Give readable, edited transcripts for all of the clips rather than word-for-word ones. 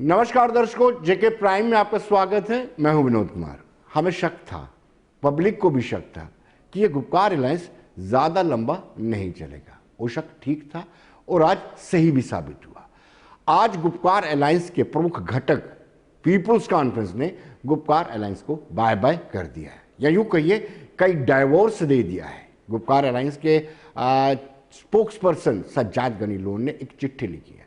नमस्कार दर्शकों, जेके प्राइम में आपका स्वागत है। मैं हूं विनोद कुमार। हमें शक था, पब्लिक को भी शक था कि यह गुपकार अलायंस ज्यादा लंबा नहीं चलेगा। वो शक ठीक था और आज सही भी साबित हुआ। आज गुपकार अलायंस के प्रमुख घटक पीपुल्स कॉन्फ्रेंस ने गुपकार अलायंस को बाय बाय कर दिया है, या यूं कहिए कई डाइवोर्स दे दिया है। गुपकार अलायंस के स्पोक्स पर्सन सज्जाद गनी लोन ने एक चिट्ठी लिखी है।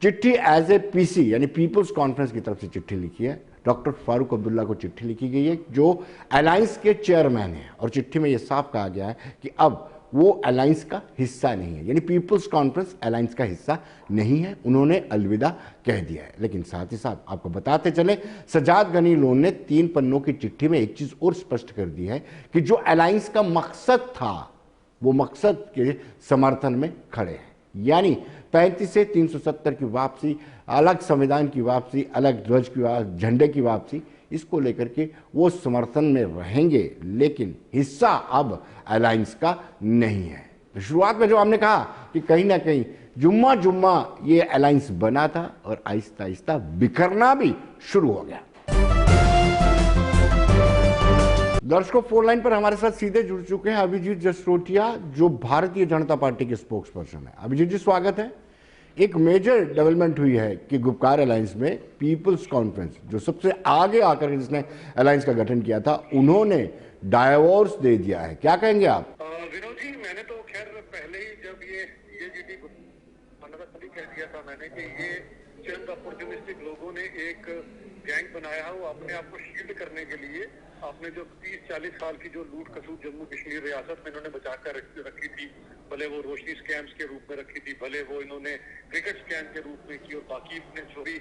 चिट्ठी एज ए पीसी यानी पीपुल्स कॉन्फ्रेंस की तरफ से चिट्ठी लिखी है। डॉक्टर फारूक अब्दुल्ला को चिट्ठी लिखी गई है जो अलायंस के चेयरमैन हैं, और चिट्ठी में यह साफ कहा गया है कि अब वो अलायंस का हिस्सा नहीं है, यानी पीपुल्स कॉन्फ्रेंस अलायंस का हिस्सा नहीं है। उन्होंने अलविदा कह दिया है। लेकिन साथ ही साथ आपको बताते चले, सज्जाद गनी लोन ने 3 पन्नों की चिट्ठी में एक चीज और स्पष्ट कर दी है कि जो अलायंस का मकसद था वो मकसद के समर्थन में खड़े हैं, यानी 35 से 370 की वापसी, अलग संविधान की वापसी, अलग ध्वज की झंडे की वापसी, इसको लेकर के वो समर्थन में रहेंगे, लेकिन हिस्सा अब अलायंस का नहीं है। तो शुरुआत में जो हमने कहा कि कहीं ना कहीं जुम्मा जुम्मा ये अलायंस बना था और आहिस्ता आहिस्ता बिखरना भी शुरू हो गया। दर्शकों, फोन लाइन पर हमारे साथ सीधे जुड़ चुके हैं अभिजीत जसरोटिया, जो भारतीय जनता पार्टी के स्पोक्स पर्सन है। अभिजीत जी, स्वागत है। एक मेजर डेवलपमेंट हुई है कि गुपकार अलायंस में पीपुल्स कॉन्फ्रेंस, जो सबसे आगे आकर जिसने अलायंस का गठन किया था, उन्होंने डाइवोर्स दे दिया है। क्या कहेंगे आप? विनोद जी, मैंने तो खैर पहले ही जब ये सीएजीडी तभी कह दिया था मैंने कि ये चंद अपॉर्चुनिस्टिक लोगों ने एक गैंग बनाया है, वो अपने आप को शील्ड करने के लिए आपने जो 30-40 साल की जो लूट खसूट जम्मू कश्मीर रियासत में इन्होंने बचाकर रखी थी, भले वो रोशनी स्कैम्स के रूप में रखी थी, भले वो इन्होंने क्रिकेट स्कैम के रूप में की, और बाकी ने चोरी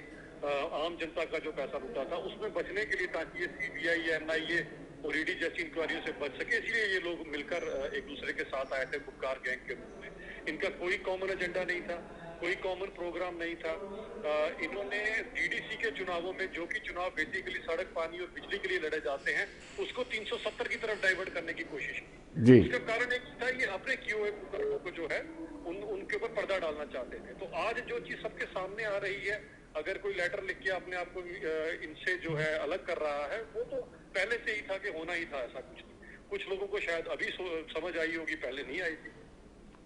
आम जनता का जो पैसा लूटा था उसमें बचने के लिए, ताकि ये सीबीआई, एनआईए और ईडी जैसी इंक्वायरियों से बच सके, इसलिए ये लोग मिलकर एक दूसरे के साथ आए थे गुपकार गैंग के रूप में। इनका कोई कॉमन एजेंडा नहीं था, कोई कॉमन प्रोग्राम नहीं था। इन्होंने डीडीसी के चुनावों में, जो कि चुनाव बेसिकली सड़क, पानी और बिजली के लिए लड़े जाते हैं, उसको 370 की तरफ डाइवर्ट करने की कोशिश की। उसका कारण एक था, ये अपने किए हुए को जो है उनके ऊपर पर्दा डालना चाहते थे। तो आज जो चीज सबके सामने आ रही है, अगर कोई लेटर लिख के अपने आप को इनसे जो है अलग कर रहा है, वो तो पहले से ही था कि होना ही था। ऐसा कुछ लोगों को शायद अभी समझ आई होगी, पहले नहीं आई थी।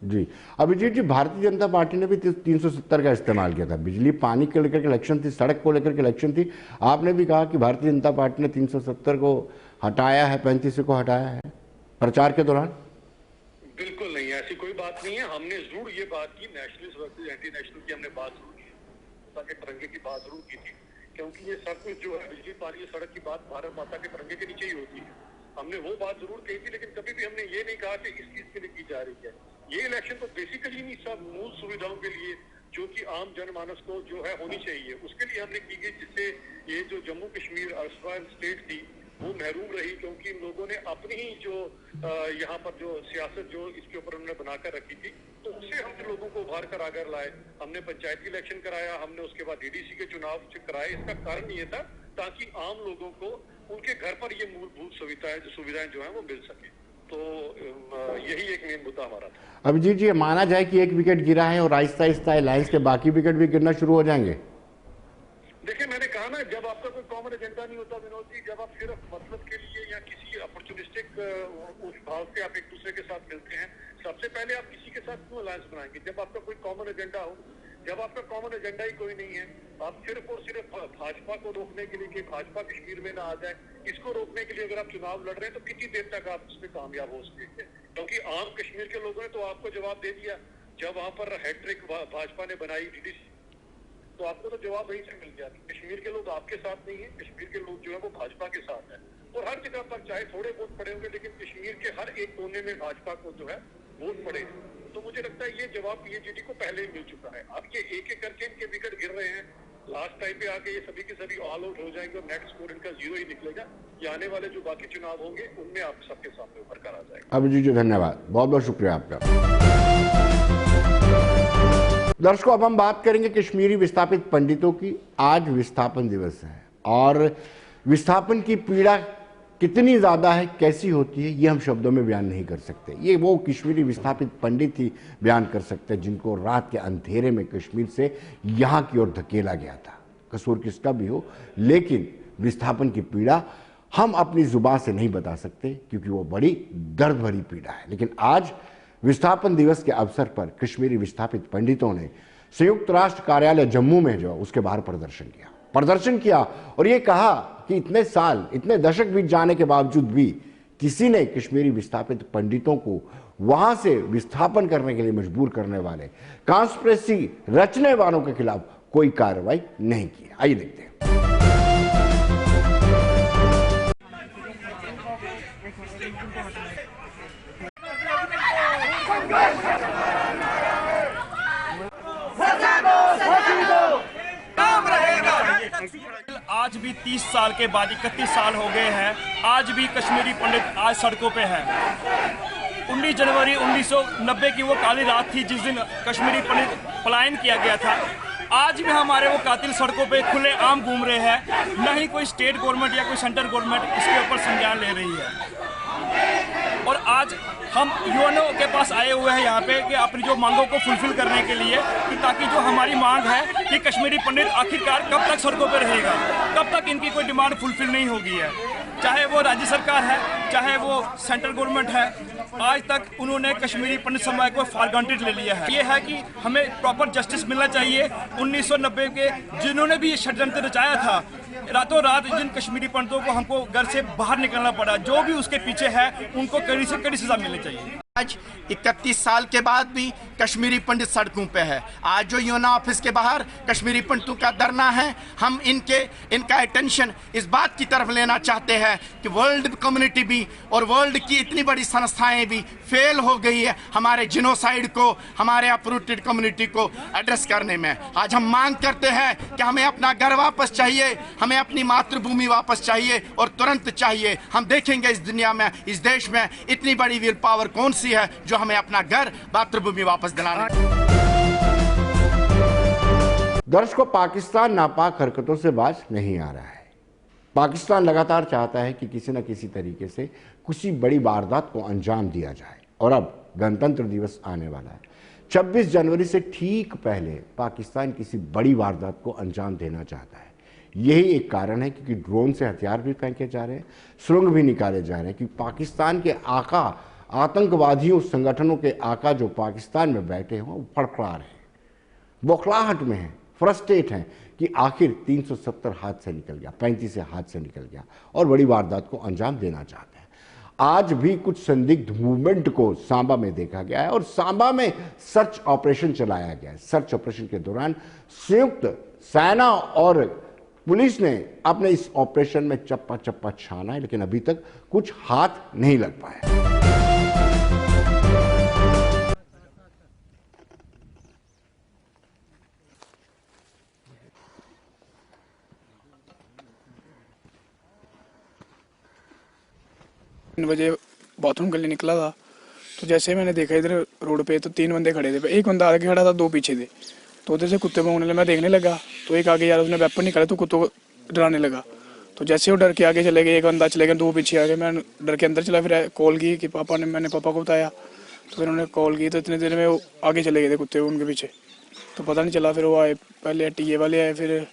जी अभिजीत जी, भारतीय जनता पार्टी ने भी 370 का इस्तेमाल किया था। बिजली पानी को लेकर के इलेक्शन थी, सड़क को लेकर के इलेक्शन थी। आपने भी कहा कि भारतीय जनता पार्टी ने 370 को हटाया है, 35 को हटाया है प्रचार के दौरान। बिल्कुल नहीं, ऐसी कोई बात नहीं है। हमने जरूर ये बात की, नेशनलिस्ट वर्सेस एंटी नेशनल की हमने बात जरूर की, के तिरंगे की बात जरूर की थी, क्योंकि ये सब कुछ जो है बिजली पानी सड़क की बात भारत माता के तिरंगे के नीचे ही होती है। हमने वो बात जरूर कही थी, लेकिन कभी भी हमने ये नहीं कहा कि इस चीज के लिए की जा रही है। ये इलेक्शन तो बेसिकली नहीं, सब मूल सुविधाओं के लिए, जो कि आम जनमानस को जो है होनी चाहिए, उसके लिए हमने की गई, जिससे ये जो जम्मू कश्मीर स्टेट थी वो महरूम रही, क्योंकि इन लोगों ने अपनी ही जो यहाँ पर जो सियासत जो इसके ऊपर उन्होंने बनाकर रखी थी, तो उससे हमने लोगों को उभार कर आगे लाए। हमने पंचायती इलेक्शन कराया, हमने उसके बाद डीडीसी के चुनाव कराए। इसका कारण ये था ताकि आम लोगों को उनके घर पर ये मूलभूत सुविधाएं जो है वो मिल सके। तो यही एक मेन मुद्दा हमारा था। अभिजीत जी, माना जाए कि एक विकेट गिरा है और आहिस्ता आहिस्ता अलायंस के बाकी विकेट भी गिरना शुरू हो जाएंगे। देखिए, मैंने कहा ना, जब आपका कोई कॉमन एजेंडा नहीं होता विनोद जी, जब आप सिर्फ मतलब के लिए या किसी अपॉर्चुनिस्टिक उस भाव से आप एक दूसरे के साथ मिलते हैं, सबसे पहले आप किसी के साथ क्यों अलायंस बनाएंगे? जब आपका कोई कॉमन एजेंडा हो। जब आपका कॉमन एजेंडा ही कोई नहीं है, आप सिर्फ और सिर्फ भाजपा को रोकने के लिए कि भाजपा कश्मीर में ना आ जाए, इसको रोकने के लिए अगर आप चुनाव लड़ रहे हैं, तो कितनी देर तक आप इसमें कामयाब हो सकते हैं? क्योंकि आम कश्मीर के लोगों ने तो आपको जवाब दे दिया। जब वहां पर हैट्रिक भाजपा ने बनाई डीडीसी, तो आपको तो जवाब वहीं से मिल गया कि कश्मीर के लोग आपके साथ नहीं है, कश्मीर के लोग जो है वो भाजपा के साथ है। और हर जगह पर चाहे थोड़े वोट पड़े होंगे, लेकिन कश्मीर के हर एक कोने में भाजपा को जो है वोट पड़े। तो मुझे लगता है ये जवाब पीएचडी को पहले ही मिल चुका है। अब ये एक एक करके इनके विकेट गिर रहे हैं, लास्ट टाइम पे आके ये सभी के सभी ऑल आउट हो जाएंगे और नेट स्कोर इनका 0 ही निकलेगा। ये आने वाले जो बाकी चुनाव होंगे उनमें आप सबके सामने उभर कर आ जाएगा। अभिजीत जी, धन्यवाद, बहुत बहुत शुक्रिया आपका। दर्शकों, अब हम बात करेंगे कश्मीरी विस्थापित पंडितों की। आज विस्थापन दिवस है और विस्थापन की पीड़ा कितनी ज़्यादा है, कैसी होती है, ये हम शब्दों में बयान नहीं कर सकते। ये वो कश्मीरी विस्थापित पंडित ही बयान कर सकते हैं जिनको रात के अंधेरे में कश्मीर से यहाँ की ओर धकेला गया था। कसूर किसका भी हो, लेकिन विस्थापन की पीड़ा हम अपनी जुबान से नहीं बता सकते क्योंकि वो बड़ी दर्द भरी पीड़ा है। लेकिन आज विस्थापन दिवस के अवसर पर कश्मीरी विस्थापित पंडितों ने संयुक्त राष्ट्र कार्यालय जम्मू में जो उसके बाहर प्रदर्शन किया और ये कहा कि इतने साल, इतने दशक बीत जाने के बावजूद भी किसी ने कश्मीरी विस्थापित पंडितों को वहां से विस्थापन करने के लिए मजबूर करने वाले, कॉन्स्पिरेसी रचने वालों के खिलाफ कोई कार्रवाई नहीं की। आइए देखते हैं। आज भी 30 साल के बाद 31 साल हो गए हैं, आज भी कश्मीरी पंडित आज सड़कों पे हैं। 19 जनवरी 1990 की वो काली रात थी जिस दिन कश्मीरी पंडित पलायन किया गया था। आज भी हमारे वो कातिल सड़कों पे खुले आम घूम रहे हैं, न ही कोई स्टेट गवर्नमेंट या कोई सेंट्रल गवर्नमेंट इसके ऊपर संज्ञान ले रही है। और आज हम यूएनओ के पास आए हुए हैं यहाँ पे कि अपनी जो मांगों को फुलफिल करने के लिए, कि ताकि जो हमारी मांग है कि कश्मीरी पंडित आखिरकार कब तक सड़कों पे रहेगा, कब तक इनकी कोई डिमांड फुलफिल नहीं होगी है। चाहे वो राज्य सरकार है, चाहे वो सेंट्रल गवर्नमेंट है, आज तक उन्होंने कश्मीरी पंडित समाज को फॉर ग्रांटेड ले लिया है। ये है कि हमें प्रॉपर जस्टिस मिलना चाहिए। 1990 के जिन्होंने भी ये षड्यंत्र रचाया था, रातों रात जिन कश्मीरी पंडितों को हमको घर से बाहर निकलना पड़ा, जो भी उसके पीछे है उनको कड़ी से कड़ी सजा मिलनी चाहिए। आज 31 साल के बाद भी कश्मीरी पंडित सड़कों पे है। आज जो यूएन ऑफिस के बाहर कश्मीरी पंडितों का धरना है, हम इनका अटेंशन इस बात की तरफ लेना चाहते हैं कि वर्ल्ड कम्युनिटी भी और वर्ल्ड की इतनी बड़ी संस्थाएं भी फेल हो गई है हमारे जिनोसाइड को, हमारे अपरूटेड कम्युनिटी को एड्रेस करने में। आज हम मांग करते हैं कि हमें अपना घर वापस चाहिए, हमें अपनी मातृभूमि वापस चाहिए और तुरंत चाहिए। हम देखेंगे इस दुनिया में, इस देश में इतनी बड़ी विल पावर कौन सी है जो हमें अपना घर मातृभूमि वापस दिलाने। दर्शकों, पाकिस्तान नापाक हरकतों से बाज नहीं आ रहा है। पाकिस्तान लगातार चाहता है कि किसी न किसी तरीके से किसी बड़ी वारदात को अंजाम दिया जाए और अब गणतंत्र दिवस आने वाला है। 26 जनवरी से ठीक पहले पाकिस्तान किसी बड़ी वारदात को अंजाम देना चाहता है। यही एक कारण है क्योंकि ड्रोन से हथियार भी फेंके जा रहे हैं, सुरंग भी निकाले जा रहे हैं, क्योंकि पाकिस्तान के आका, आतंकवादियों संगठनों के आका जो पाकिस्तान में बैठे हैं वो फड़फड़ा रहे हैं, बौखलाहट में हैं, फ्रस्ट्रेट हैं कि आखिर 370 हाथ से निकल गया, 35 से हाथ से निकल गया और बड़ी वारदात को अंजाम देना चाहते हैं। आज भी कुछ संदिग्ध मूवमेंट को सांबा में देखा गया है और सांबा में सर्च ऑपरेशन चलाया गया है। सर्च ऑपरेशन के दौरान संयुक्त सेना और पुलिस ने अपने इस ऑपरेशन में चप्पा चप्पा छाना है, लेकिन अभी तक कुछ हाथ नहीं लग पाया। बजे बाथरूम के लिए निकला था तो जैसे मैंने देखा इधर रोड पे तो 3 बंदे खड़े थे, एक बंदा आगे खड़ा था, 2 पीछे थे। तो उधर से कुत्ते भौंकने लगे, मैं देखने लगा तो एक आगे यार उसने वेपन निकाला तो कुत्तों को डराने लगा। तो जैसे वो डर के आगे चले गए, एक बंदा चले गए, 2 पीछे आ गए। मैं डर के अंदर चला, फिर कॉल की कि मैंने पापा को बताया, तो फिर उन्होंने कॉल की तो इतने देर में वो आगे चले गए थे कुत्ते उनके पीछे। तो पता नहीं चला, फिर वो आए, पहले टीए वाले आए, फिर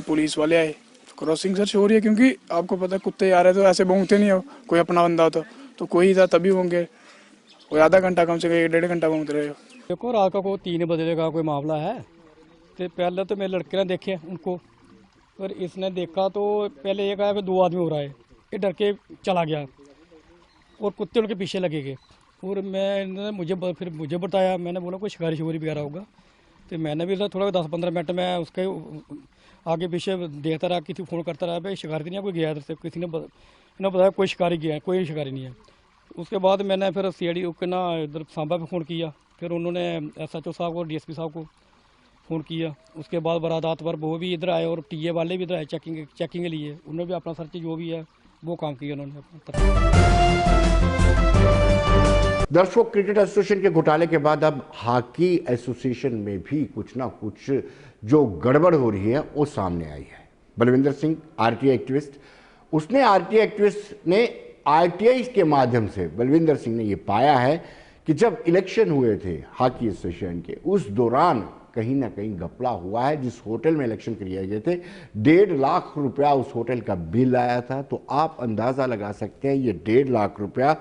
पुलिस वाले आए। क्रॉसिंग सर्च हो रही है क्योंकि आपको पता है कुत्ते आ रहे तो ऐसे भौंकते नहीं हो, कोई अपना बंदा हो तो कोई था तभी होंगे। कोई आधा घंटा कम से कम 1-1.5 घंटा घूमते रहे हो। देखो रात का कोई 3 बजे का कोई मामला है। तो पहले तो मेरे लड़के ने देखे उनको, फिर इसने देखा तो पहले एक आया, फिर 2 आदमी हो रहा है, ये डर के चला गया और कुत्ते उनके पीछे लगे गए। और फिर मुझे बताया, मैंने बोला कोई शिकारी शिकारी वगैरह होगा। तो मैंने भी थोड़ा 10-15 मिनट में उसके आगे पीछे देखता रहा, किसी फ़ोन करता रहा, भाई शिकारी नहीं है कोई गया इधर से, किसी ने बताया कोई शिकारी गया है, कोई शिकारी नहीं है। उसके बाद मैंने फिर CID के ना इधर सांबा पे फ़ोन किया, फिर उन्होंने SHO साहब को, DSP साहब को फ़ोन किया। उसके बाद वारदात पर वो भी इधर आए और टीए वाले भी इधर आए चेकिंग के लिए। उन्होंने भी अपना सर्च जो भी है वो काम किया उन्होंने अपना। दर्शकों, क्रिकेट एसोसिएशन के घोटाले के बाद अब हॉकी एसोसिएशन में भी कुछ ना कुछ जो गड़बड़ हो रही है वो सामने आई है। बलविंदर सिंह RTI एक्टिविस्ट, उसने RTI एक्टिविस्ट ने RTI के माध्यम से बलविंदर सिंह ने ये पाया है कि जब इलेक्शन हुए थे हॉकी एसोसिएशन के, उस दौरान कहीं ना कहीं घपला हुआ है। जिस होटल में इलेक्शन किए गए थे 1.5 लाख रुपया उस होटल का बिल आया था। तो आप अंदाज़ा लगा सकते हैं ये 1.5 लाख रुपया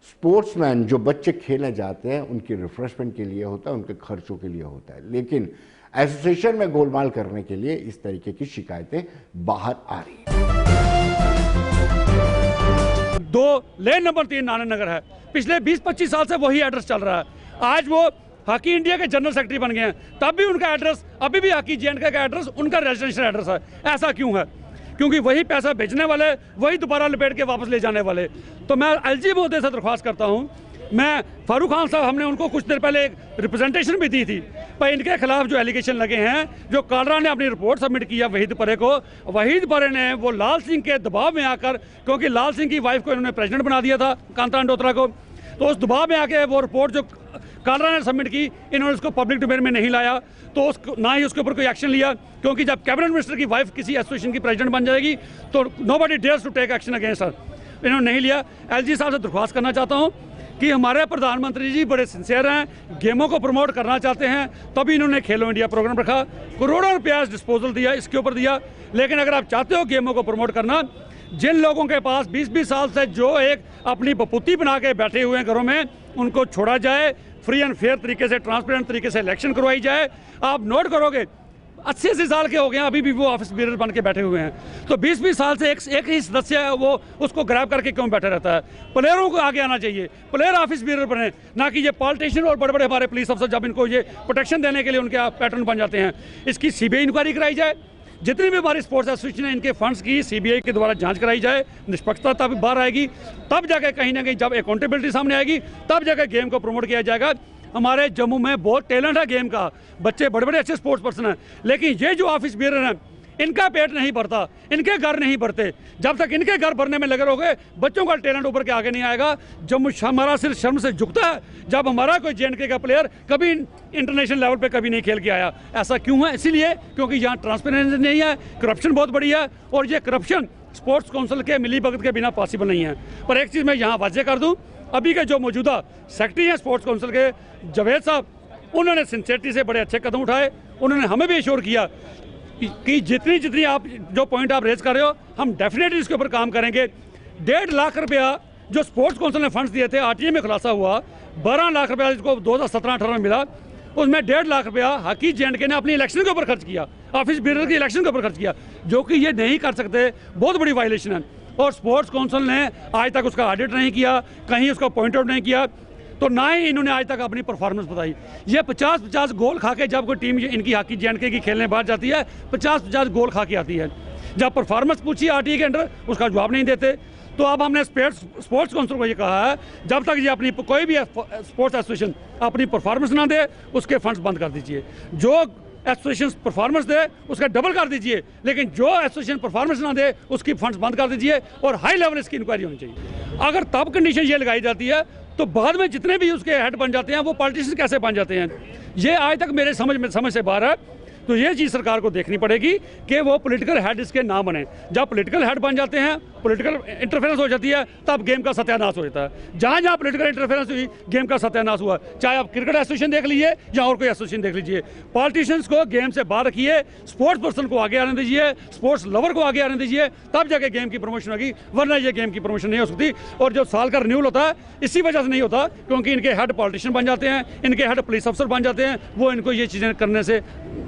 स्पोर्ट्समैन जो बच्चे खेलने जाते हैं उनके रिफ्रेशमेंट के लिए होता है, उनके खर्चों के लिए होता है। लेकिन एसोसिएशन में गोलमाल करने के लिए इस तरीके की शिकायतें बाहर आ रही हैं। 2 लेन नंबर 3 नाना नगर है, पिछले 20-25 साल से वही एड्रेस चल रहा है। आज वो हॉकी इंडिया के जनरल सेक्रेटरी बन गए हैं, तब भी उनका एड्रेस अभी भी हॉकी J&K का एड्रेस उनका रेजिडेंशियल एड्रेस है। ऐसा क्यों है? क्योंकि वही पैसा भेजने वाले, वही दोबारा लपेट के वापस ले जाने वाले। तो मैं LG महोदय से दरख्वास्त करता हूँ, मैं फारूक खान साहब, हमने उनको कुछ देर पहले एक रिप्रेजेंटेशन भी दी थी, पर इनके खिलाफ जो एलिगेशन लगे हैं, जो कालरा ने अपनी रिपोर्ट सबमिट किया वहीद परे को, वहीद परे ने वो लाल सिंह के दबाव में आकर, क्योंकि लाल सिंह की वाइफ को इन्होंने प्रेसिडेंट बना दिया था कांता डोत्रा को, तो उस दबाव में आके वो रिपोर्ट जो कालरा ने सबमिट की, इन्होंने उसको पब्लिक डोमेन में नहीं लाया, तो उसको ना ही उसके ऊपर कोई एक्शन लिया। क्योंकि जब कैबिनेट मिनिस्टर की वाइफ किसी एसोसिएशन की प्रेसिडेंट बन जाएगी तो nobody dares to take action against her. इन्होंने नहीं लिया। LG साहब से दरख्वास्त करना चाहता हूँ कि हमारे प्रधानमंत्री जी बड़े सिंसियर हैं, गेमों को प्रमोट करना चाहते हैं, तभी इन्होंने खेलो इंडिया प्रोग्राम रखा, करोड़ों रुपया डिस्पोजल दिया, इसके ऊपर दिया। लेकिन अगर आप चाहते हो गेमों को प्रमोट करना, जिन लोगों के पास 20-20 साल से जो एक अपनी बपुती बना के बैठे हुए हैं घरों में, उनको छोड़ा जाए, फ्री एंड फेयर तरीके से, ट्रांसपेरेंट तरीके से इलेक्शन करवाई जाए। आप नोट करोगे 80-80 साल के हो गए हैं, अभी भी वो ऑफिस बीरर बन के बैठे हुए हैं। तो 20-20 साल से एक ही सदस्य है, वो उसको ग्रैब करके क्यों बैठा रहता है? प्लेयरों को आगे आना चाहिए, प्लेयर ऑफिस बीरर बने, ना कि ये पॉलिटिशियन और बड़े बड़े हमारे पुलिस अफसर जब इनको ये प्रोटेक्शन देने के लिए उनके पैटर्न बन जाते हैं। इसकी CBI इंक्वायरी कराई जाए, जितनी भी हमारी स्पोर्ट्स एसोसिएशन है इनके फंड्स की CBI के द्वारा जांच कराई जाए, निष्पक्षता तब बाहर आएगी, तब जाके कहीं ना कहीं जब अकाउंटेबिलिटी सामने आएगी, तब जाकर गेम को प्रमोट किया जाएगा। हमारे जम्मू में बहुत टैलेंट है गेम का, बच्चे बड़े बड़े अच्छे स्पोर्ट्स पर्सन हैं, लेकिन ये जो ऑफिस बीरर हैं इनका पेट नहीं भरता, इनके घर नहीं भरते। जब तक इनके घर भरने में लगे रहोगे, बच्चों का टैलेंट ऊपर के आगे नहीं आएगा। जम्मू हमारा सिर्फ शर्म से झुकता है जब हमारा कोई J&K का प्लेयर कभी इंटरनेशनल लेवल पे कभी नहीं खेल के आया। ऐसा क्यों है? इसीलिए क्योंकि यहाँ ट्रांसपेरेंसी नहीं है, करप्शन बहुत बड़ी है, और ये करप्शन स्पोर्ट्स काउंसिल के मिली भगत के बिना पॉसिबल नहीं है। पर एक चीज़ मैं यहाँ वाज़ेह कर दूँ, अभी के जो मौजूदा सेक्रेटरी हैं स्पोर्ट्स काउंसिल के, जावेद साहब, उन्होंने सिंसियरिटी से बड़े अच्छे कदम उठाए। उन्होंने हमें भी एश्योर किया कि जितनी आप जो पॉइंट आप रेज कर रहे हो, हम डेफिनेटली इसके ऊपर काम करेंगे। 1.5 लाख रुपया जो स्पोर्ट्स काउंसिल ने फंड्स दिए थे, RTA में खुलासा हुआ 12 लाख रुपया जिसको 2017-18 में मिला, उसमें 1.5 लाख रुपया हॉकी J&K ने अपनी इलेक्शन के ऊपर खर्च किया, ऑफिस बीरर की इलेक्शन के ऊपर खर्च किया, जो कि ये नहीं कर सकते, बहुत बड़ी वायलेशन है। और स्पोर्ट्स काउंसिल ने आज तक उसका ऑडिट नहीं किया, कहीं उसका पॉइंट आउट नहीं किया, तो ना ही इन्होंने आज तक अपनी परफॉर्मेंस बताई। ये 50-50 गोल खा के जब कोई टीम इनकी हॉकी J&K की खेलने बाहर जाती है, 50-50 गोल खा के आती है। जब परफॉर्मेंस पूछी RTA के अंडर, उसका जवाब नहीं देते। तो अब हमने स्पोर्ट्स काउंसिल को ये कहा है, जब तक ये अपनी कोई भी स्पोर्ट्स एसोसिएशन अपनी परफॉर्मेंस ना दे, उसके फंड्स बंद कर दीजिए। जो एसोसिएशन परफॉर्मेंस दे उसका डबल कर दीजिए, लेकिन जो एसोसिएशन परफॉर्मेंस ना दे उसकी फंड्स बंद कर दीजिए, और हाई लेवल इसकी इंक्वायरी होनी चाहिए। अगर तब कंडीशन ये लगाई जाती है तो बाद में जितने भी उसके हेड बन जाते हैं वो पॉलिटिशियन कैसे बन जाते हैं, ये आज तक मेरे समझ से बाहर है। तो ये चीज़ सरकार को देखनी पड़ेगी कि वो पॉलिटिकल हेड इसके ना बने। जब पॉलिटिकल हेड बन जाते हैं, पॉलिटिकल इंटरफेरेंस हो जाती है, तब गेम का सत्यानाश हो जाता है। जहाँ जहाँ पॉलिटिकल इंटरफेरेंस हुई, गेम का सत्यानाश हुआ। चाहे आप क्रिकेट एसोसिएशन देख लीजिए या और कोई एसोसिएशन देख लीजिए, पॉलिटिशियंस को गेम से बाहर रखिए, स्पोर्ट्स पर्सन को आगे आने दीजिए, स्पोर्ट्स लवर को आगे आने दीजिए, तब जाके गेम की प्रमोशन होगी, वरना ये गेम की प्रमोशन नहीं हो सकती। और जो साल का रिन्यूअल होता है इसी वजह से नहीं होता, क्योंकि इनके हेड पॉलिटिशियन बन जाते हैं, इनके हेड पुलिस अफसर बन जाते हैं, वो इनको ये चीज़ें करने से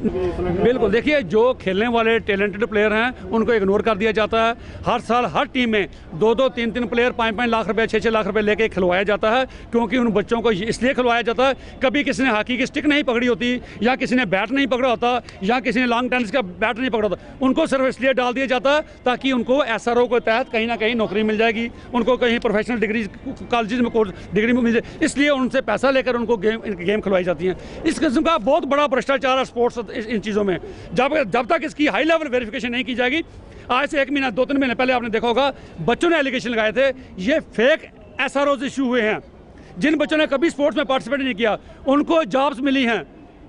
बिल्कुल। देखिए, जो खेलने वाले टैलेंटेड प्लेयर हैं उनको इग्नोर कर दिया जाता है। हर साल हर टीम में 2-2, 3-3 प्लेयर 5-5 लाख रुपए, 6-6 लाख रुपए लेके खिलवाया जाता है, क्योंकि उन बच्चों को इसलिए खिलवाया जाता है, कभी किसी ने हॉकी की स्टिक नहीं पकड़ी होती, या किसी ने बैट नहीं पकड़ा होता, या किसी ने लॉन्ग टेनिस का बैट नहीं पकड़ा होता, उनको सिर्फ इसलिए डाल दिया जाता है ताकि उनको SRO के तहत कहीं ना कहीं नौकरी मिल जाएगी, उनको कहीं प्रोफेशनल डिग्री कॉलेज में कोर्स डिग्री मिल जाए, इसलिए उनसे पैसा लेकर उनको गेम खिलवाई जाती हैं। इस किस्म का बहुत बड़ा भ्रष्टाचार है स्पोर्ट्स इन चीज़ों में। जब तक इसकी हाई लेवल वेरिफिकेशन नहीं की जाएगी, आज से 1 महीना 2-3 महीने पहले आपने देखा होगा, बच्चों ने एलिगेशन लगाए थे, ये फेक SROs इशू हुए हैं। जिन बच्चों ने कभी स्पोर्ट्स में पार्टिसिपेट नहीं किया उनको जॉब्स मिली हैं,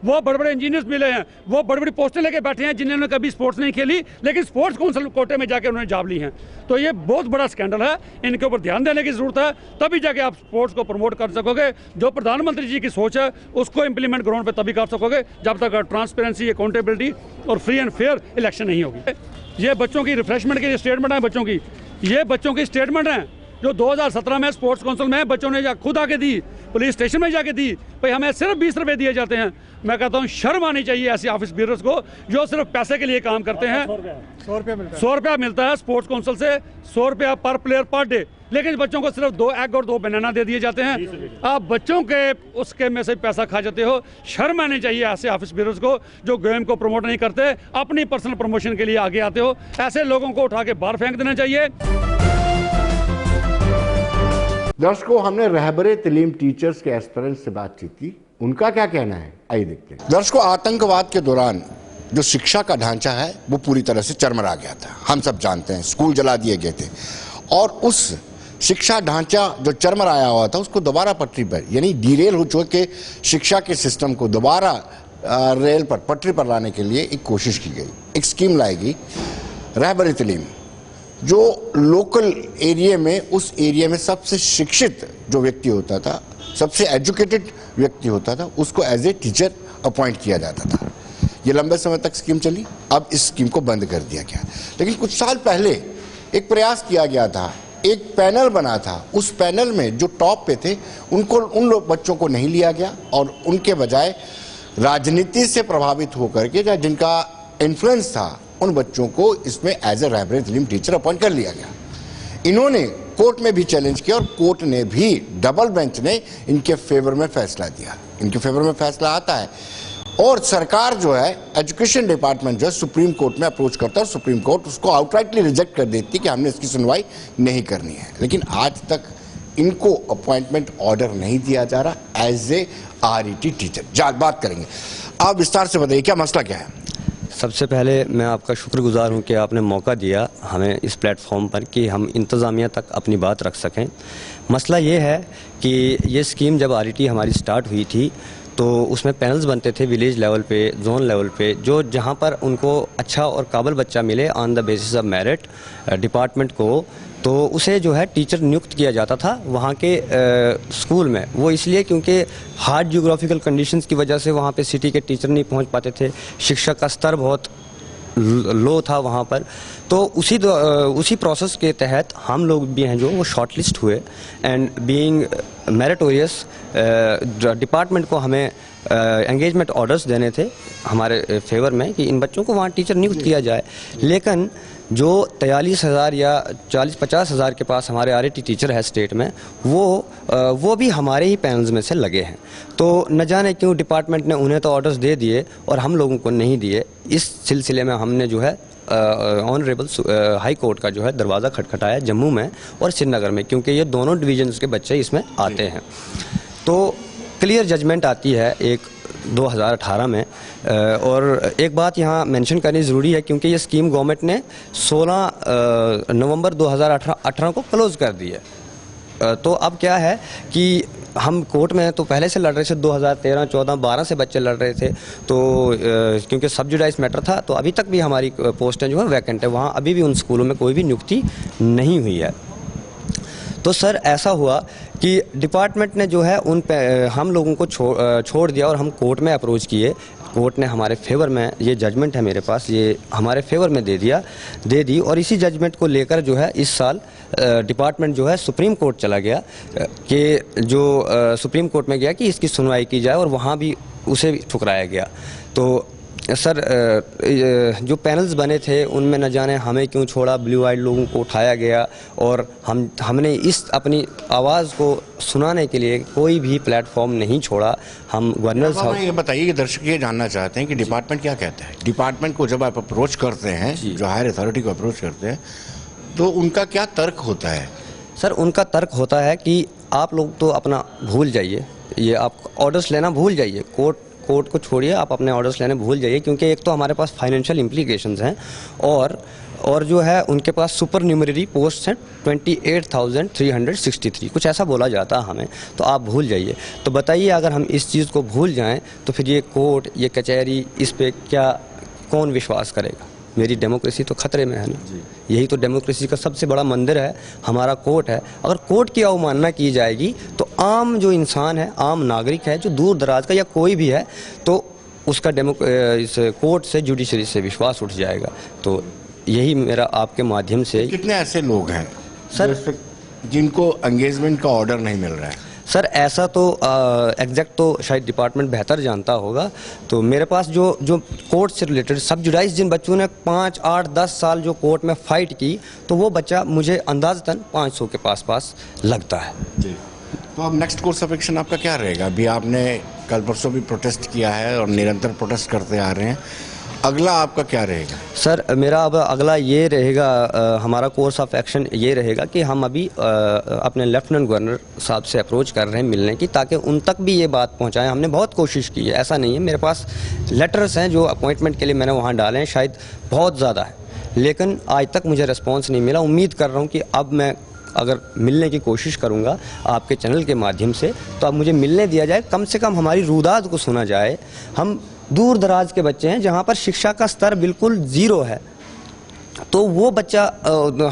वो बड़े बड़े इंजीनियर्स मिले हैं, वो बड़ी बड़ी पोस्टें लेके बैठे हैं जिन्होंने कभी स्पोर्ट्स नहीं खेली लेकिन स्पोर्ट्स काउंसिल कोटे में जाके उन्होंने जॉब ली है। तो ये बहुत बड़ा स्कैंडल है, इनके ऊपर ध्यान देने की जरूरत है, तभी जाके आप स्पोर्ट्स को प्रमोट कर सकोगे। जो प्रधानमंत्री जी की सोच है उसको इंप्लीमेंट ग्राउंड पे तभी कर सकोगे जब तक ट्रांसपेरेंसी, अकाउंटेबिलिटी और फ्री एंड फेयर इलेक्शन नहीं होगी। ये बच्चों की रिफ्रेशमेंट की स्टेटमेंट है, बच्चों की ये बच्चों की स्टेटमेंट है जो 2017 में स्पोर्ट्स काउंसिल में बच्चों ने खुद आके दी, पुलिस स्टेशन में जाके दी, भाई हमें सिर्फ 20 रुपए दिए जाते हैं। मैं कहता हूँ शर्म आनी चाहिए ऐसे ऑफिस बीरर्स को जो सिर्फ पैसे के लिए काम करते हैं। 100 रुपया मिलता है स्पोर्ट्स काउंसिल से, 100 रुपया पर प्लेयर पर डे, लेकिन बच्चों को सिर्फ 2 एग और 2 बनाना दे दिए जाते हैं। आप बच्चों के उसके में से पैसा खा जाते हो। शर्म आनी चाहिए ऐसे ऑफिस बीरर्स को जो गेम को प्रमोट नहीं करते, अपनी पर्सनल प्रमोशन के लिए आगे आते हो। ऐसे लोगों को उठा के बाहर फेंक देना चाहिए। दर्शकों, हमने रहबरे तलीम टीचर्स के एस्पिरेंट्स से बातचीत की, उनका क्या कहना है आइए देखते हैं। दर्शकों, आतंकवाद के दौरान जो शिक्षा का ढांचा है वो पूरी तरह से चरमरा गया था। हम सब जानते हैं, स्कूल जला दिए गए थे और उस शिक्षा ढांचा जो चरमराया हुआ था उसको दोबारा पटरी पर, यानी डीरेल हो चुके शिक्षा के सिस्टम को दोबारा रेल पर, पटरी पर लाने के लिए एक कोशिश की गई, एक स्कीम लाई गई रहबरे तलीम। जो लोकल एरिया में, उस एरिया में सबसे शिक्षित जो व्यक्ति होता था, सबसे एजुकेटेड व्यक्ति होता था, उसको एज ए टीचर अपॉइंट किया जाता था। ये लंबे समय तक स्कीम चली, अब इस स्कीम को बंद कर दिया गया। लेकिन कुछ साल पहले एक प्रयास किया गया था, एक पैनल बना था, उस पैनल में जो टॉप पे थे उनको, उन लोग बच्चों को नहीं लिया गया और उनके बजाय राजनीति से प्रभावित होकर के या जिनका इन्फ्लुएंस था उन बच्चों को इसमें एज ए रहबरे तलीम टीचर अपॉइंट कर लिया गया। इन्होंने कोर्ट में भी चैलेंज किया और कोर्ट ने भी, डबल बेंच ने इनके फेवर में फैसला दिया। इनके फेवर में फैसला आता है और सरकार जो है, एजुकेशन डिपार्टमेंट जो है, सुप्रीम कोर्ट में अप्रोच करता है और सुप्रीम कोर्ट उसको आउटराइटली रिजेक्ट कर देती कि हमने इसकी सुनवाई नहीं करनी है। लेकिन आज तक इनको अपॉइंटमेंट ऑर्डर नहीं दिया जा रहा एज ए RET टीचर। बात करेंगे, आप विस्तार से बताइए क्या मसला क्या है। सबसे पहले मैं आपका शुक्रगुजार हूं कि आपने मौका दिया हमें इस प्लेटफॉर्म पर कि हम इंतज़ामिया तक अपनी बात रख सकें। मसला ये है कि ये स्कीम जब RET हमारी स्टार्ट हुई थी तो उसमें पैनल्स बनते थे विलेज लेवल पे, जोन लेवल पे, जो जहां पर उनको अच्छा और काबिल बच्चा मिले on the basis of merit department को, तो उसे जो है टीचर नियुक्त किया जाता था वहाँ के स्कूल में। वो इसलिए क्योंकि हार्ड जियोग्राफिकल कंडीशंस की वजह से वहाँ पे सिटी के टीचर नहीं पहुँच पाते थे, शिक्षा का स्तर बहुत लो था वहाँ पर। तो उसी प्रोसेस के तहत हम लोग भी हैं जो वो शॉर्टलिस्ट हुए एंड बीइंग मेरिटोरियस डिपार्टमेंट को हमें एंगेजमेंट ऑर्डर्स देने थे हमारे फेवर में कि इन बच्चों को वहाँ टीचर नियुक्त किया जाए। लेकिन जो 43,000 या 40-50 हज़ार के पास हमारे RET टीचर है स्टेट में, वो भी हमारे ही पैनल्स में से लगे हैं। तो न जाने क्यों डिपार्टमेंट ने उन्हें तो ऑर्डर्स दे दिए और हम लोगों को नहीं दिए। इस सिलसिले में हमने जो है ऑनरेबल हाई कोर्ट का जो है दरवाज़ा खटखटाया जम्मू में और श्रीनगर में, क्योंकि ये दोनों डिवीजन्स के बच्चे इसमें आते हैं। तो क्लियर जजमेंट आती है एक 2018 में। और एक बात यहाँ मेंशन करनी ज़रूरी है क्योंकि ये स्कीम गवर्नमेंट ने 16 नवंबर 2018 को क्लोज़ कर दी है। तो अब क्या है कि हम कोर्ट में तो पहले से लड़ रहे थे, 2013, 14, 12 से बच्चे लड़ रहे थे। तो क्योंकि सब्जुडाइज मैटर था तो अभी तक भी हमारी पोस्टें जो है वैकेंट है, वहाँ अभी भी उन स्कूलों में कोई भी नियुक्ति नहीं हुई है। तो सर ऐसा हुआ कि डिपार्टमेंट ने जो है उन पे हम लोगों को छोड़ दिया और हम कोर्ट में अप्रोच किए। कोर्ट ने हमारे फेवर में, ये जजमेंट है मेरे पास, ये हमारे फेवर में दे दी और इसी जजमेंट को लेकर जो है इस साल डिपार्टमेंट जो है सुप्रीम कोर्ट चला गया कि जो सुप्रीम कोर्ट में गया कि इसकी सुनवाई की जाए और वहाँ भी उसे ठुकराया गया। तो सर जो पैनल्स बने थे उनमें न जाने हमें क्यों छोड़ा, ब्लू आइड लोगों को उठाया गया और हमने इस अपनी आवाज़ को सुनाने के लिए कोई भी प्लेटफॉर्म नहीं छोड़ा। हम गवर्नर साहब, ये बताइए कि दर्शक ये जानना चाहते हैं कि डिपार्टमेंट क्या कहता है। डिपार्टमेंट को जब आप अप्रोच करते हैं, जो हायर अथॉरिटी को अप्रोच करते हैं, तो उनका क्या तर्क होता है। सर उनका तर्क होता है कि आप लोग तो अपना भूल जाइए, ये आप ऑर्डर्स लेना भूल जाइए, कोर्ट को छोड़िए, आप अपने ऑर्डर्स लेने भूल जाइए, क्योंकि एक तो हमारे पास फाइनेंशियल इम्प्लीकेशंस हैं और और जो है उनके पास सुपर न्यूमररी पोस्ट हैं 28,363, कुछ ऐसा बोला जाता है हमें, तो आप भूल जाइए। तो बताइए अगर हम इस चीज़ को भूल जाएं तो फिर ये कोर्ट, ये कचहरी, इस पे क्या कौन विश्वास करेगा? मेरी डेमोक्रेसी तो खतरे में है ना। यही तो डेमोक्रेसी का सबसे बड़ा मंदिर है, हमारा कोर्ट है। अगर कोर्ट की अवमानना की जाएगी तो आम जो इंसान है, आम नागरिक है, जो दूर दराज का या कोई भी है, तो उसका इस कोर्ट से, जुडिशरी से विश्वास उठ जाएगा। तो यही मेरा आपके माध्यम से। कितने ऐसे लोग हैं सर जिनको एंगेजमेंट का ऑर्डर नहीं मिल रहा है? सर ऐसा तो एग्जैक्ट तो शायद डिपार्टमेंट बेहतर जानता होगा। तो मेरे पास जो कोर्ट से रिलेटेड सब जुडाइस जिन बच्चों ने 5, 8, 10 साल जो कोर्ट में फ़ाइट की, तो वो बच्चा मुझे अंदाज़तन 500 के पास लगता है जी। तो अब नेक्स्ट कोर्स ऑफ एक्शन आपका क्या रहेगा? अभी आपने कल परसों भी प्रोटेस्ट किया है और निरंतर प्रोटेस्ट करते आ रहे हैं, अगला आपका क्या रहेगा? सर मेरा अब अगला ये रहेगा, हमारा कोर्स ऑफ एक्शन ये रहेगा कि हम अभी अपने लेफ्टिनेंट गवर्नर साहब से अप्रोच कर रहे हैं मिलने की, ताकि उन तक भी ये बात पहुंचाएं। हमने बहुत कोशिश की है, ऐसा नहीं है, मेरे पास लेटर्स हैं जो अपॉइंटमेंट के लिए मैंने वहाँ डाले हैं, शायद बहुत ज़्यादा है, लेकिन आज तक मुझे रिस्पॉन्स नहीं मिला। उम्मीद कर रहा हूँ कि अब मैं अगर मिलने की कोशिश करूंगा आपके चैनल के माध्यम से, तो अब मुझे मिलने दिया जाए, कम से कम हमारी रुदाद को सुना जाए। हम दूर दराज के बच्चे हैं जहां पर शिक्षा का स्तर बिल्कुल ज़ीरो है, तो वो बच्चा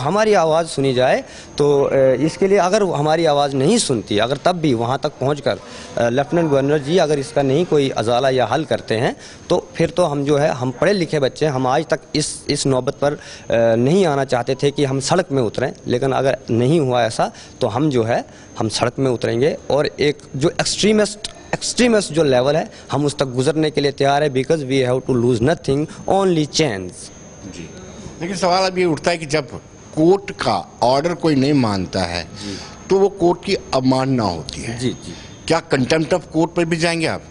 हमारी आवाज़ सुनी जाए। तो इसके लिए अगर हमारी आवाज़ नहीं सुनती, अगर तब भी वहाँ तक पहुँचकर लेफ्टिनेंट गवर्नर जी अगर इसका नहीं कोई अजाला या हल करते हैं, तो फिर तो हम जो है, हम पढ़े लिखे बच्चे हैं, हम आज तक इस नौबत पर नहीं आना चाहते थे कि हम सड़क में उतरें, लेकिन अगर नहीं हुआ ऐसा तो हम जो है, हम सड़क में उतरेंगे और एक जो एक्सट्रीमिस्ट जो लेवल है, हम उस तक गुजरने के लिए तैयार है, because we have to lose nothing, only chance. जी, लेकिन सवाल अब ये उठता है कि जब कोर्ट का ऑर्डर कोई नहीं मानता है तो वो कोर्ट की अवमानना होती है। जी। क्या कंटेम्प्ट ऑफ कोर्ट पर भी जाएंगे आप?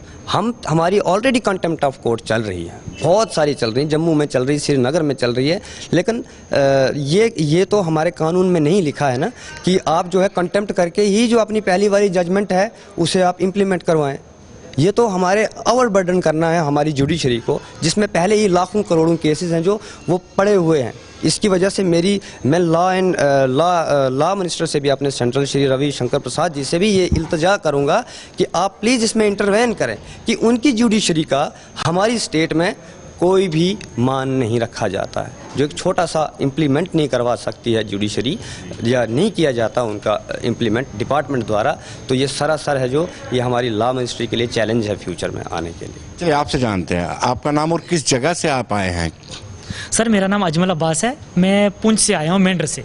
हमारी ऑलरेडी कंटेम्प्ट ऑफ कोर्ट चल रही है, बहुत सारी चल रही है, जम्मू में चल रही है, श्रीनगर में चल रही है, लेकिन ये तो हमारे कानून में नहीं लिखा है ना कि आप जो है कंटेम्प्ट करके ही जो अपनी पहली वाली जजमेंट है उसे आप इम्प्लीमेंट करवाएं। ये तो हमारे ओवर बर्डन करना है हमारी जुडिशरी को, जिसमें पहले ही लाखों करोड़ों केसेस हैं जो वो पड़े हुए हैं। इसकी वजह से मैं लॉ मिनिस्टर से भी, अपने सेंट्रल श्री रवि शंकर प्रसाद जी से भी ये इल्तजा करूंगा कि आप प्लीज़ इसमें इंटरवेन करें कि उनकी जुडिशरी का हमारी स्टेट में कोई भी मान नहीं रखा जाता है। जो एक छोटा सा इम्प्लीमेंट नहीं करवा सकती है जुडिशरी, या नहीं किया जाता उनका इम्प्लीमेंट डिपार्टमेंट द्वारा, तो ये सरासर है जो ये हमारी लॉ मिनिस्ट्री के लिए चैलेंज है फ्यूचर में आने के लिए। चलिए आपसे जानते हैं, आपका नाम और किस जगह से आप आए हैं? सर मेरा नाम अजमल अब्बास है, मैं पुंछ से आया हूँ, मेंढर से।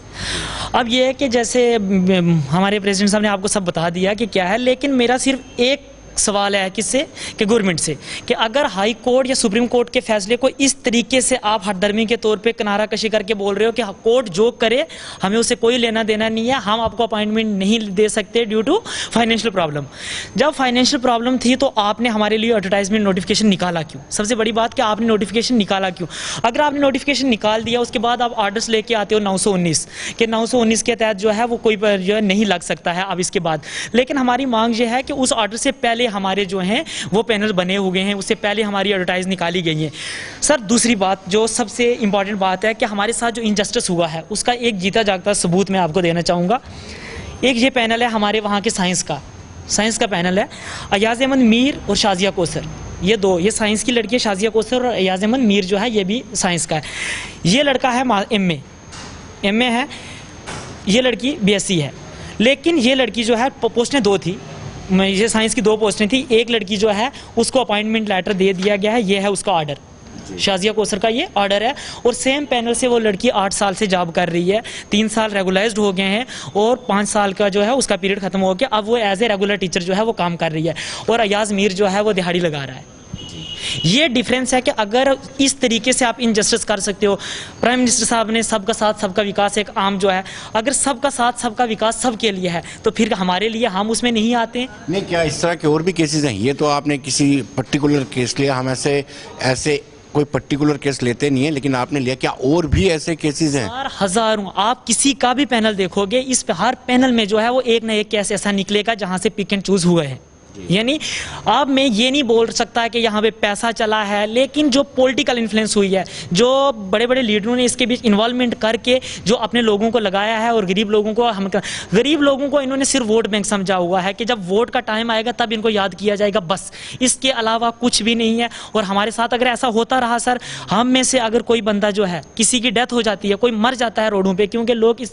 अब ये है कि जैसे हमारे प्रेसिडेंट साहब ने आपको सब बता दिया कि क्या है, लेकिन मेरा सिर्फ एक सवाल है किससे, कि गवर्नमेंट से, कि अगर हाई कोर्ट या सुप्रीम कोर्ट के फैसले को इस तरीके से आप हठधर्मी के तौर पे किनारा कशी करके बोल रहे हो कि कोर्ट जो करे हमें उससे कोई लेना देना नहीं है, हम आपको अपॉइंटमेंट नहीं दे सकते ड्यू टू फाइनेंशियल प्रॉब्लम। जब फाइनेंशियल प्रॉब्लम थी तो आपने हमारे लिए एडवर्टाइजमेंट नोटिफिकेशन निकाला क्यों? सबसे बड़ी बात कि आपने नोटिफिकेशन निकाला क्यों? अगर आपने नोटिफिकेशन निकाल दिया, उसके बाद आप ऑर्डर्स लेके आते हो 919 के 919 के तहत जो है वो कोई जो है नहीं लग सकता है अब इसके बाद। लेकिन हमारी मांग ये है कि उस ऑर्डर से पहले हमारे जो हैं वो पैनल बने हुए हैं, उससे पहले हमारी एडवर्टाइज निकाली गई है। सर दूसरी बात जो सबसे इंपॉर्टेंट बात है कि हमारे साथ जो इनजस्टिस हुआ है उसका एक जीता जागता सबूत मैं आपको देना चाहूँगा। एक ये पैनल है हमारे वहाँ के साइंस का पैनल है, अयाज अहमद मीर और शाजिया कौसर, ये साइंस की लड़की है, शाजिया कौसर, और अयाज अहमद मीर जो है ये भी साइंस का है। ये लड़का है एम ए है, ये लड़की BSc है। लेकिन ये लड़की जो है, पोस्टें 2 थी, ये साइंस की 2 पोस्टें थी, एक लड़की जो है उसको अपॉइंटमेंट लेटर दे दिया गया है, ये है उसका ऑर्डर, शाजिया कौसर का ये ऑर्डर है। और सेम पैनल से वो लड़की 8 साल से जॉब कर रही है, 3 साल रेगुलाइज्ड हो गए हैं और 5 साल का जो है उसका पीरियड खत्म हो गया, अब वो एज ए रेगुलर टीचर जो है वो काम कर रही है, और अयाज मीर जो है वो दिहाड़ी लगा रहा है। ये डिफरेंस है कि अगर इस तरीके से आप इनजस्टिस कर सकते हो, प्राइम मिनिस्टर साहब ने सबका साथ सबका विकास एक आम जो है, अगर सबका साथ सबका विकास सबके लिए है तो फिर हमारे लिए हम उसमें नहीं आते हैं। नहीं, क्या इस तरह के और भी केसेस हैं? ये तो आपने किसी पर्टिकुलर केस लिया, हम ऐसे कोई पर्टिकुलर केस लेते नहीं है, लेकिन आपने लिया, क्या और भी ऐसे केसेस हैं? हजारों, आप किसी का भी पैनल देखोगे, इस हर पैनल में जो है वो एक ना एक केस ऐसा निकलेगा जहां से पिक एंड चूज हुए हैं। यानी अब मैं ये नहीं बोल सकता कि यहाँ पे पैसा चला है, लेकिन जो पॉलिटिकल इन्फ्लुएंस हुई है, जो बड़े बड़े लीडरों ने इसके बीच इन्वॉल्वमेंट करके जो अपने लोगों को लगाया है, और गरीब लोगों को इन्होंने सिर्फ वोट बैंक समझा हुआ है कि जब वोट का टाइम आएगा तब इनको याद किया जाएगा, बस इसके अलावा कुछ भी नहीं है। और हमारे साथ अगर ऐसा होता रहा सर, हम में से अगर कोई बंदा जो है, किसी की डेथ हो जाती है, कोई मर जाता है रोडों पे, क्योंकि लोग इस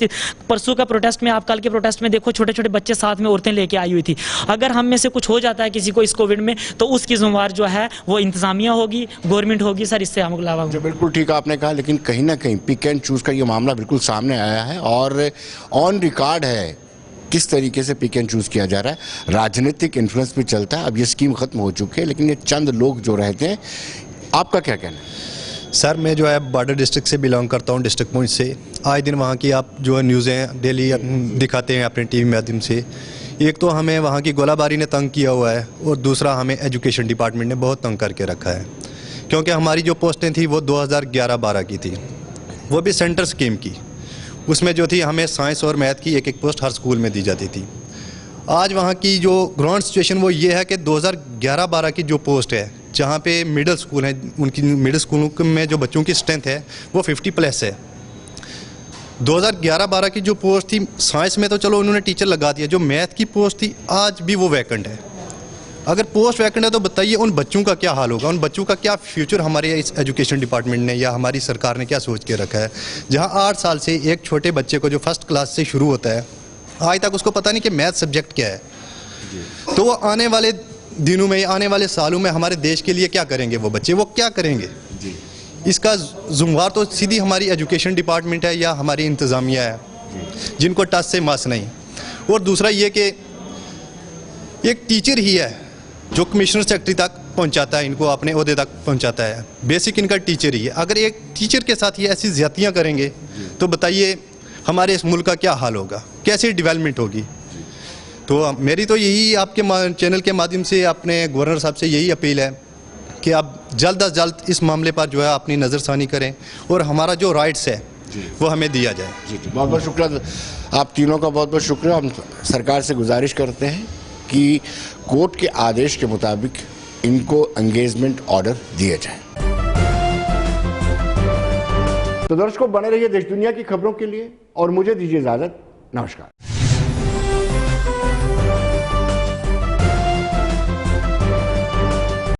परसों का प्रोटेस्ट में, आप कल के प्रोटेस्ट में देखो, छोटे छोटे बच्चे साथ में औरतें लेके आई हुई थी, अगर हम में से कुछ हो जाता है किसी को इस कोविड में, तो उसकी जिम्मेवार जो है वो इंतजामिया होगी, गवर्नमेंट होगी सर, इससे हम अलावा। जो बिल्कुल ठीक आपने कहा, लेकिन कहीं ना कहीं पिक एंड चूज का ये मामला बिल्कुल सामने आया है और ऑन रिकॉर्ड है किस तरीके से पिक एंड चूज किया जा रहा है। राजनीतिक इन्फ्लुएंस भी चलता है। अब ये स्कीम खत्म हो चुकी है, लेकिन ये चंद लोग जो रहते हैं, आपका क्या कहना है? सर मैं जो है बॉर्डर डिस्ट्रिक्ट से बिलोंग करता हूँ, डिस्ट्रिक्ट पुंछ से। आए दिन वहाँ की आप जो है न्यूज़ें डेली दिखाते हैं अपने टीवी माध्यम से। एक तो हमें वहाँ की गोलाबारी ने तंग किया हुआ है, और दूसरा हमें एजुकेशन डिपार्टमेंट ने बहुत तंग करके रखा है, क्योंकि हमारी जो पोस्टें थी वो 2011-12 की थी, वो भी सेंटर स्कीम की। उसमें जो थी हमें साइंस और मैथ की एक एक पोस्ट हर स्कूल में दी जाती थी। आज वहाँ की जो ग्राउंड सिचुएशन वो ये है कि 2011-12 की जो पोस्ट है, जहाँ पे मिडिल स्कूल है, उनकी मिडिल स्कूलों में जो बच्चों की स्ट्रेंथ है वो 50+ है। 2011-12 की जो पोस्ट थी साइंस में, तो चलो उन्होंने टीचर लगा दिया, जो मैथ की पोस्ट थी आज भी वो वैकेंट है। अगर पोस्ट वैकेंट है तो बताइए उन बच्चों का क्या हाल होगा, उन बच्चों का क्या फ्यूचर हमारे इस एजुकेशन डिपार्टमेंट ने या हमारी सरकार ने क्या सोच के रखा है। जहाँ 8 साल से एक छोटे बच्चे को जो फर्स्ट क्लास से शुरू होता है, आज तक उसको पता नहीं कि मैथ सब्जेक्ट क्या है, तो वो आने वाले दिनों में, आने वाले सालों में हमारे देश के लिए क्या करेंगे, वो बच्चे वो क्या करेंगे। इसका जिम्मेवार तो सीधी हमारी एजुकेशन डिपार्टमेंट है या हमारी इंतज़ामिया है, जिनको टच से मस नहीं। और दूसरा ये कि एक टीचर ही है जो कमिश्नर सेक्रेटरी तक पहुंचाता है, इनको अपने ओहदे तक पहुंचाता है, बेसिक इनका टीचर ही है। अगर एक टीचर के साथ ये ऐसी ज़्यादतियाँ करेंगे तो बताइए हमारे इस मुल्क का क्या हाल होगा, कैसी डेवलपमेंट होगी। तो मेरी तो यही आपके चैनल के माध्यम से अपने गवर्नर साहब से यही अपील है कि आप जल्द अज जल्द इस मामले पर जो है अपनी नज़रसानी करें और हमारा जो राइट्स है वो हमें दिया जाए। जी बहुत बहुत शुक्रिया, आप तीनों का बहुत बहुत शुक्रिया। हम सरकार से गुजारिश करते हैं कि कोर्ट के आदेश के मुताबिक इनको एंगेजमेंट ऑर्डर दिए जाए। तो दर्शकों बने रहिए देश दुनिया की खबरों के लिए और मुझे दीजिए इजाजत। नमस्कार।